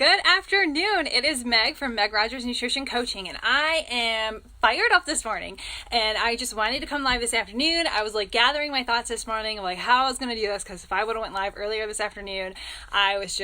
Good afternoon. It is Meg from Meg Rogers Nutrition Coaching, and I am fired up this morning. And I just wanted to come live this afternoon. I was gathering my thoughts this morning of how I was going to do this, because if I would have went live earlier this afternoon, I was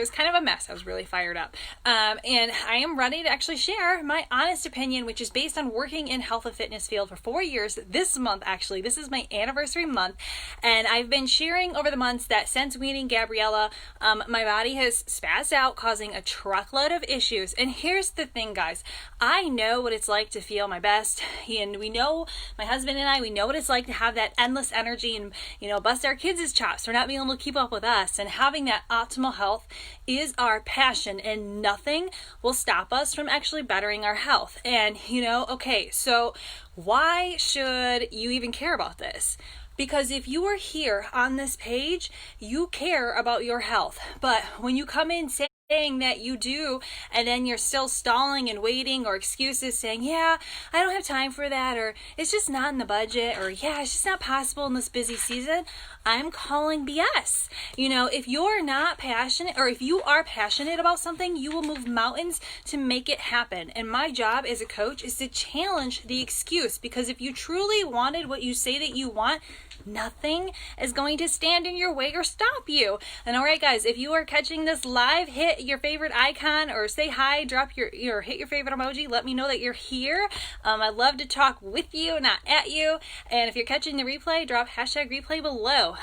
kind of a mess. I was really fired up. And I am ready to actually share my honest opinion, which is based on working in health and fitness field for 4 years. This month, actually, this is my anniversary month. And I've been sharing over the months that since weaning Gabriella, my body has spazzed out, causing a truckload of issues. And here's the thing, guys. I know what it's like to feel my best. And we know, my husband and I, we know what it's like to have that endless energy and, bust our kids' chops for not being able to keep up with us. And having that optimal health is our passion, and nothing will stop us from actually bettering our health. And, okay, so why should you even care about this? Because if you are here on this page, you care about your health. But when you come in saying that you do, and then you're still stalling and waiting, or excuses saying, yeah, I don't have time for that, or it's just not in the budget, or yeah, it's just not possible in this busy season, I'm calling BS. If you're not passionate, or if you are passionate about something, you will move mountains to make it happen. And my job as a coach is to challenge the excuse, because if you truly wanted what you say that you want, nothing is going to stand in your way or stop you. And all right, guys, if you are catching this live, hit your favorite icon, or say hi, drop your hit your favorite emoji. Let me know that you're here. I'd love to talk with you, not at you. And if you're catching the replay, drop #replay below.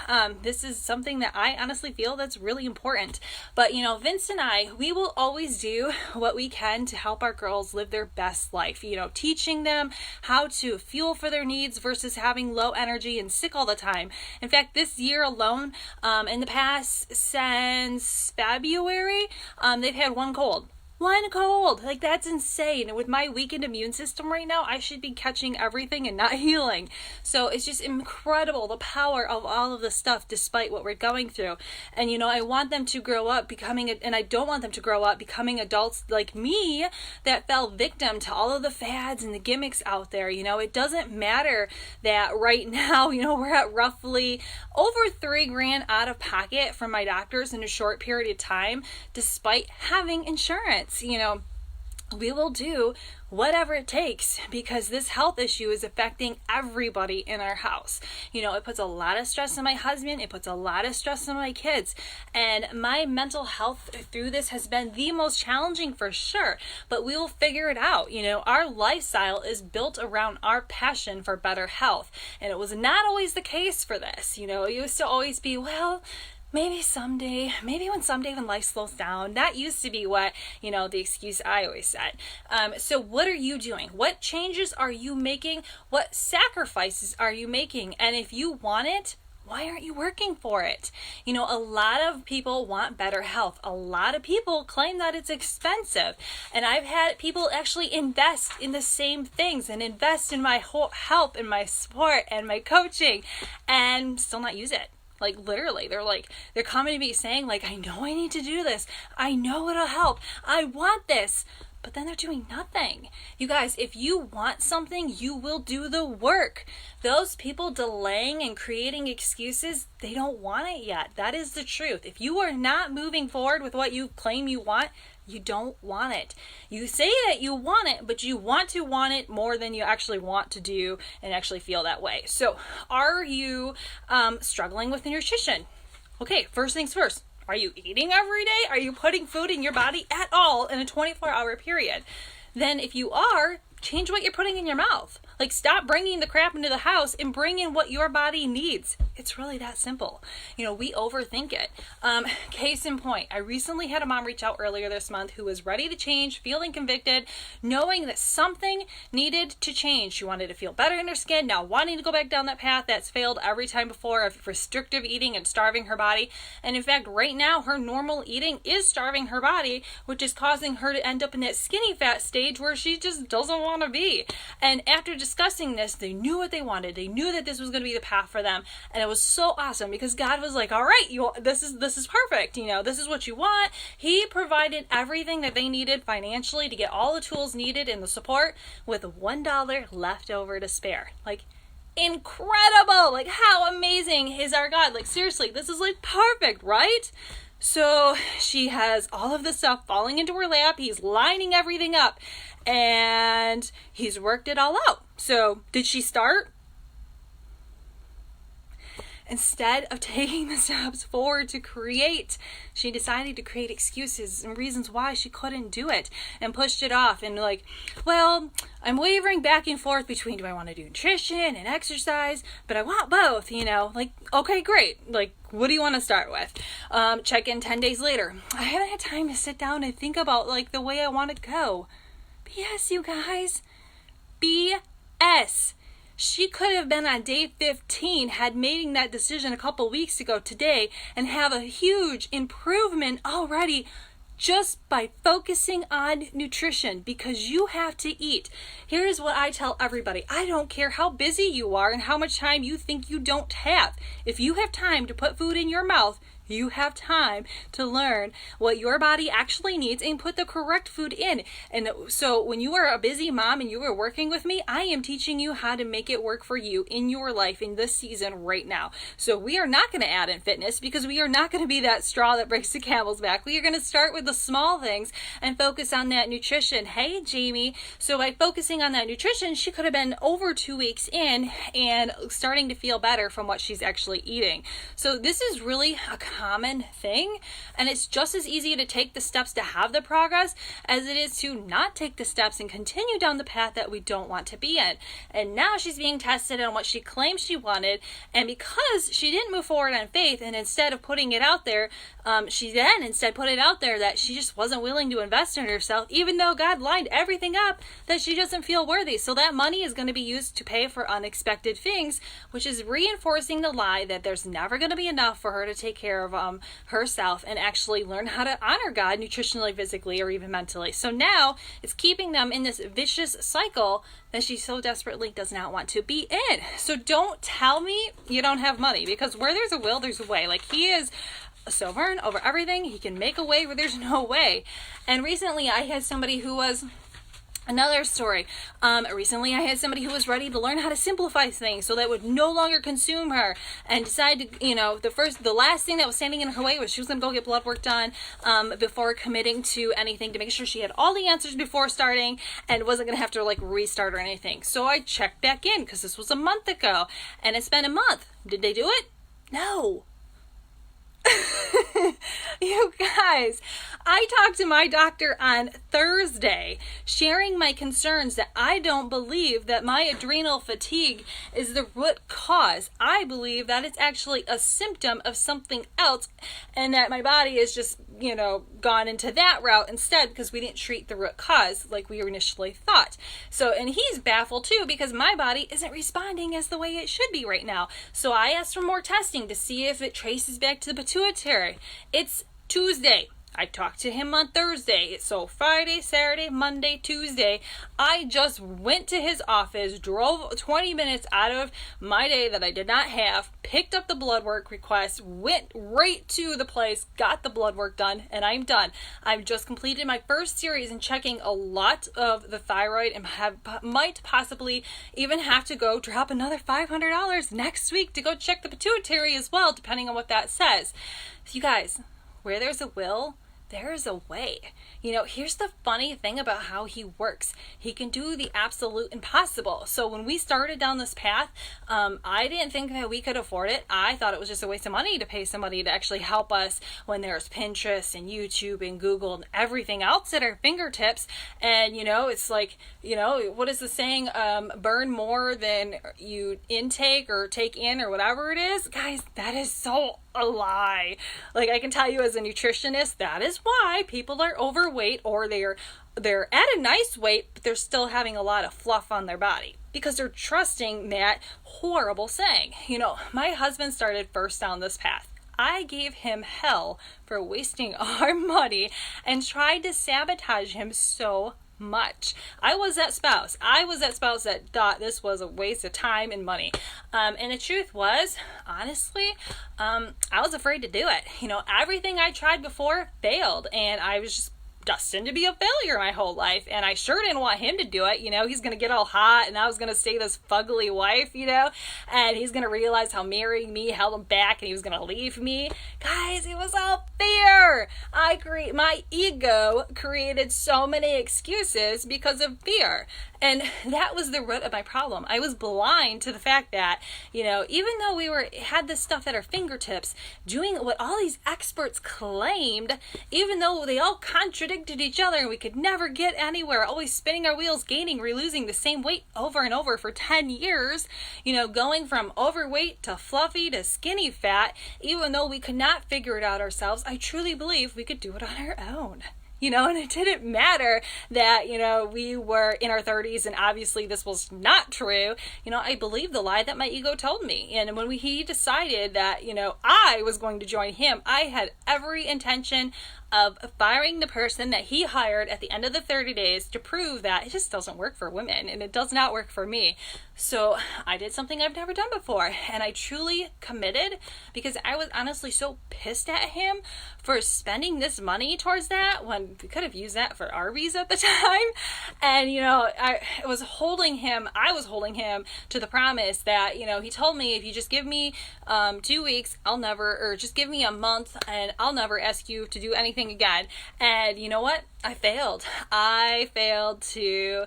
This is something that I honestly feel that's really important. But Vince and I, we will always do what we can to help our girls live their best life. Teaching them how to fuel for their needs versus having low energy and sick all the time. In fact, this year alone, in the past, since February, they've had one cold. That's insane. And with my weakened immune system right now, I should be catching everything and not healing. So it's just incredible, the power of all of this stuff, despite what we're going through. And I want them to grow up and I don't want them to grow up becoming adults like me that fell victim to all of the fads and the gimmicks out there. It doesn't matter that right now, we're at roughly over $3,000 out of pocket from my doctors in a short period of time, despite having insurance. We will do whatever it takes, because this health issue is affecting everybody in our house. It puts a lot of stress on my husband. It puts a lot of stress on my kids. And my mental health through this has been the most challenging for sure, but we will figure it out. Our lifestyle is built around our passion for better health. And it was not always the case for this. It used to always be, well, maybe someday, when life slows down. That used to be what, the excuse I always said. So what are you doing? What changes are you making? What sacrifices are you making? And if you want it, why aren't you working for it? A lot of people want better health. A lot of people claim that it's expensive. And I've had people actually invest in the same things and invest in my whole health and my sport and my coaching and still not use it. Literally, they're coming to me saying, I know I need to do this. I know it'll help. I want this. But then they're doing nothing. You guys, if you want something, you will do the work. Those people delaying and creating excuses, they don't want it yet. That is the truth. If you are not moving forward with what you claim you want, you don't want it. You say that you want it, but you want it more than you actually want to do and actually feel that way. So are you struggling with nutrition? Okay, first things first. Are you eating every day? Are you putting food in your body at all in a 24-hour period? Then if you are, change what you're putting in your mouth. Stop bringing the crap into the house and bring in what your body needs. It's really that simple. We overthink it. Case in point, I recently had a mom reach out earlier this month who was ready to change, feeling convicted, knowing that something needed to change. She wanted to feel better in her skin, now wanting to go back down that path that's failed every time before of restrictive eating and starving her body. And in fact, right now, her normal eating is starving her body, which is causing her to end up in that skinny fat stage where she just doesn't want to be. And after discussing this, they knew what they wanted. They knew that this was going to be the path for them. And it was so awesome because God was like, all right, this is perfect. This is what you want. He provided everything that they needed financially to get all the tools needed and the support with $1 left over to spare. Incredible. How amazing is our God? Seriously, this is perfect, right? So she has all of the stuff falling into her lap. He's lining everything up and he's worked it all out. So did she start? Instead of taking the steps forward to create, she decided to create excuses and reasons why she couldn't do it and pushed it off and like, well, I'm wavering back and forth between do I want to do nutrition and exercise, but I want both, like, okay, great. Like, what do you want to start with? Check in 10 days later. I haven't had time to sit down and think about like the way I want to go. BS, you guys. BS. She could have been on day 15, had made that decision a couple weeks ago today, and have a huge improvement already just by focusing on nutrition, because you have to eat. Here's what I tell everybody. I don't care how busy you are and how much time you think you don't have. If you have time to put food in your mouth, you have time to learn what your body actually needs and put the correct food in. And so when you are a busy mom and you are working with me, I am teaching you how to make it work for you in your life in this season right now. So we are not going to add in fitness because we are not going to be that straw that breaks the camel's back. We are going to start with the small things and focus on that nutrition. Hey, Jamie. So by focusing on that nutrition, she could have been over 2 weeks in and starting to feel better from what she's actually eating. So this is really a common thing, and it's just as easy to take the steps to have the progress as it is to not take the steps and continue down the path that we don't want to be in. And now she's being tested on what she claimed she wanted, and because she didn't move forward on faith and instead of putting it out there, she then instead put it out there that she just wasn't willing to invest in herself, even though God lined everything up that she doesn't feel worthy. So that money is going to be used to pay for unexpected things, which is reinforcing the lie that there's never going to be enough for her to take care of herself and actually learn how to honor God nutritionally, physically, or even mentally. So now it's keeping them in this vicious cycle that she so desperately does not want to be in. So don't tell me you don't have money, because where there's a will, there's a way. Like, he is sovereign over everything. He can make a way where there's no way. And recently I had somebody who was another story. Recently I had somebody who was ready to learn how to simplify things so that would no longer consume her, and decided, the last thing that was standing in her way was she was going to go get blood work done before committing to anything, to make sure she had all the answers before starting and wasn't going to have to like restart or anything. So I checked back in because this was a month ago, and it's been a month. Did they do it? No. You guys, I talked to my doctor on Thursday, sharing my concerns that I don't believe that my adrenal fatigue is the root cause. I believe that it's actually a symptom of something else, and that my body is just, gone into that route instead because we didn't treat the root cause like we initially thought. So, and he's baffled too because my body isn't responding as the way it should be right now. So I asked for more testing to see if it traces back to the pituitary. It's Tuesday. I talked to him on Thursday. So Friday, Saturday, Monday, Tuesday, I just went to his office, drove 20 minutes out of my day that I did not have, picked up the blood work request, went right to the place, got the blood work done, and I'm done. I've just completed my first series and checking a lot of the thyroid, and might possibly even have to go drop another $500 next week to go check the pituitary as well, depending on what that says. So you guys, where there's a will, there is a way. Here's the funny thing about how he works. He can do the absolute impossible. So when we started down this path, I didn't think that we could afford it. I thought it was just a waste of money to pay somebody to actually help us when there's Pinterest and YouTube and Google and everything else at our fingertips. And, it's like, what is the saying? Burn more than you intake or take in or whatever it is. Guys, that is so a lie. Like, I can tell you as a nutritionist, that is why people are overweight, or they're at a nice weight, but they're still having a lot of fluff on their body because they're trusting that horrible saying. My husband started first down this path. I gave him hell for wasting our money and tried to sabotage him so much. I was that spouse that thought this was a waste of time and money. And the truth was, honestly, I was afraid to do it. Everything I tried before failed, and I was just destined to be a failure my whole life, and I sure didn't want him to do it. He's gonna get all hot and I was gonna stay this fugly wife, and he's gonna realize how marrying me held him back and he was gonna leave me. Guys, it was all fear. My ego created so many excuses because of fear, and that was the root of my problem. I was blind to the fact that, even though we had this stuff at our fingertips, doing what all these experts claimed, even though they all contradicted each other and we could never get anywhere, always spinning our wheels, gaining, re-losing the same weight over and over for 10 years, going from overweight to fluffy to skinny fat, even though we could not figure it out ourselves, I truly believe we could do it on our own. And it didn't matter that, we were in our 30s and obviously this was not true. I believed the lie that my ego told me. And when he decided that, I was going to join him, I had every intention of firing the person that he hired at the end of the 30 days to prove that it just doesn't work for women and it does not work for me. So I did something I've never done before, and I truly committed because I was honestly so pissed at him for spending this money towards that when we could have used that for Arby's at the time. And I was holding him to the promise that, he told me, if you just give me 2 weeks, just give me a month and I'll never ask you to do anything again. And you know what? I failed to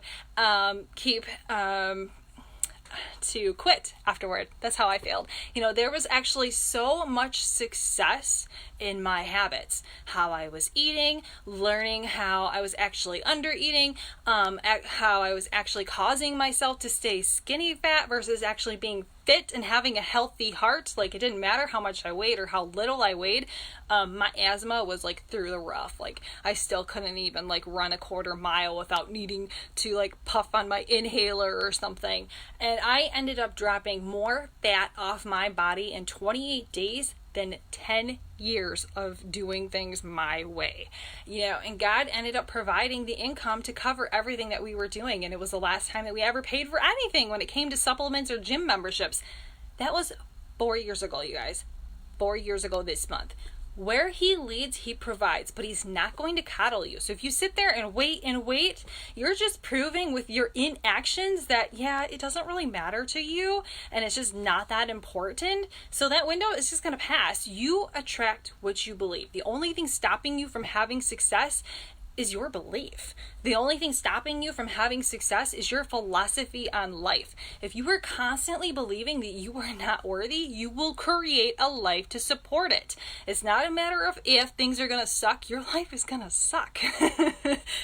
quit afterward. That's how I failed. There was actually so much success in my habits, how I was eating, learning how I was actually under eating, how I was actually causing myself to stay skinny fat versus actually being fit and having a healthy heart. Like, it didn't matter how much I weighed or how little I weighed. My asthma was through the roof. I still couldn't even run a quarter mile without needing to puff on my inhaler or something. And I ended up dropping more fat off my body in 28 days than 10 years of doing things my way. And God ended up providing the income to cover everything that we were doing. And it was the last time that we ever paid for anything when it came to supplements or gym memberships. That was 4 years ago, you guys. 4 years ago this month. Where he leads, he provides, but he's not going to coddle you. So if you sit there and wait, you're just proving with your inactions that, it doesn't really matter to you and it's just not that important. So that window is just going to pass. You attract what you believe. The only thing stopping you from having success is your belief. The only thing stopping you from having success is your philosophy on life. If you are constantly believing that you are not worthy, you will create a life to support it. It's not a matter of if things are going to suck. Your life is going to suck.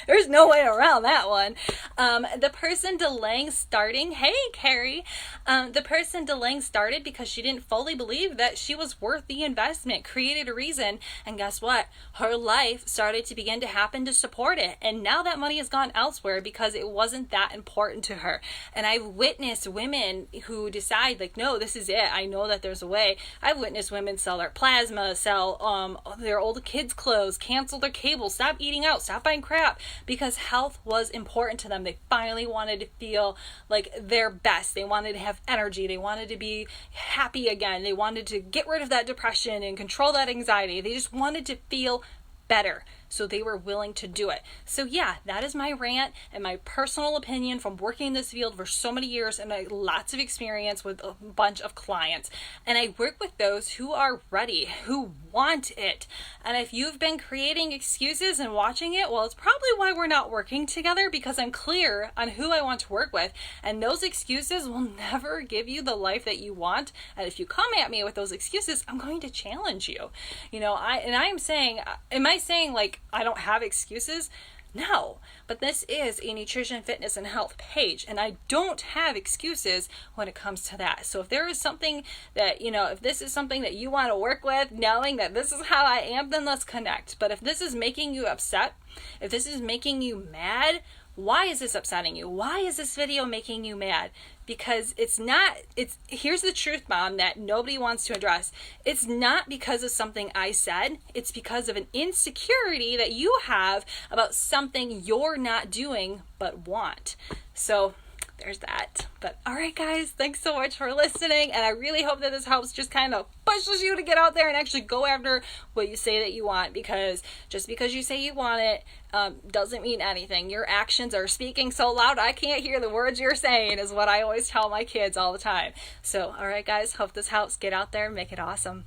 There's no way around that one. The person delaying starting, hey Carrie, the person delaying started because she didn't fully believe that she was worth the investment, created a reason, and guess what? Her life started to begin to happen to support it. And now that money has gone elsewhere because it wasn't that important to her. And I've witnessed women who decide no, this is it. I know that there's a way. I've witnessed women sell their plasma, sell their old kids' clothes, cancel their cable, stop eating out, stop buying crap because health was important to them. They finally wanted to feel like their best. They wanted to have energy. They wanted to be happy again. They wanted to get rid of that depression and control that anxiety. They just wanted to feel better. So they were willing to do it. So that is my rant and my personal opinion from working in this field for so many years and lots of experience with a bunch of clients. And I work with those who are ready, who want it. And if you've been creating excuses and watching it, well, it's probably why we're not working together, because I'm clear on who I want to work with. And those excuses will never give you the life that you want. And if you come at me with those excuses, I'm going to challenge you. Am I saying I don't have excuses? No, but this is a nutrition, fitness, and health page, and I don't have excuses when it comes to that. So if there is something that, if this is something that you want to work with, knowing that this is how I am, then let's connect. But if this is making you upset, if this is making you mad, why is this upsetting you? Why is this video making you mad? Because here's the truth bomb that nobody wants to address. It's not because of something I said. It's because of an insecurity that you have about something you're not doing but want. So there's that. But all right, guys, thanks so much for listening, and I really hope that this helps just kind of pushes you to get out there and actually go after what you say that you want, because just because you say you want it doesn't mean anything. Your actions are speaking so loud I can't hear the words you're saying, is what I always tell my kids all the time. So all right, guys, hope this helps. Get out there and make it awesome.